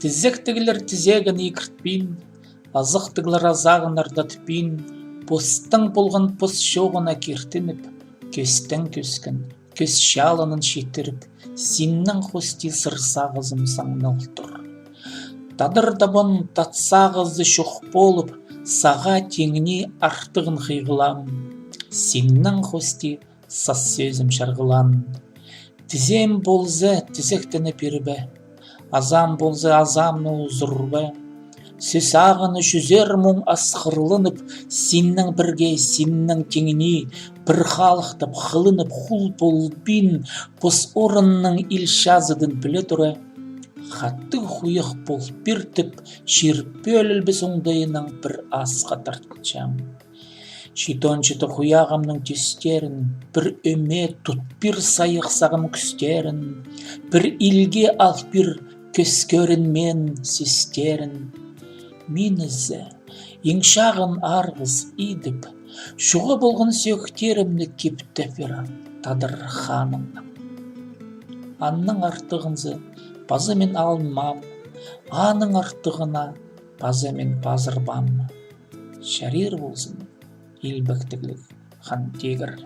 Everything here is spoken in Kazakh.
Тізектігілер тізегін екіртпейін, азықтығылар азағын ардатпейін, постың болған пост шоғына кертініп, көстің көскін, көз шалынын шеттіріп, сеннің хости сырсағызым саңнал тұр. Тадыр дабын татсағызды шоқ болып, саға теңіне артығын қиғылам, сеннің хости сас сөзім шарғылан. Тізем болзы тізектіні пербі, азам болзы азамны ұзырбы, сөз ағыны жүзер мұң асқырлынып, сеннің бірге, сеннің теңіне, бір халықтып, қылынып, құл болбин, пос орынның илшазыдың білі тұры, хатты хуйық бол біртіп, шерпі өлілбі соңдайының бір асқа тартқычам. Шитончыты хуяғымның тестерін, бір өме тұт бір сайықсағым күстерін, бір илге ал бір көскөрін мен сестерін. Мен ізі, еңшағын арғыз идіп, шуғы болғын сөктерімді кептепір тадыр ханымның. Анның артығынзы базы мен алынмам, аның артығына базы мен базырбам. Шарир болсын, елбіктіглік хан тегір.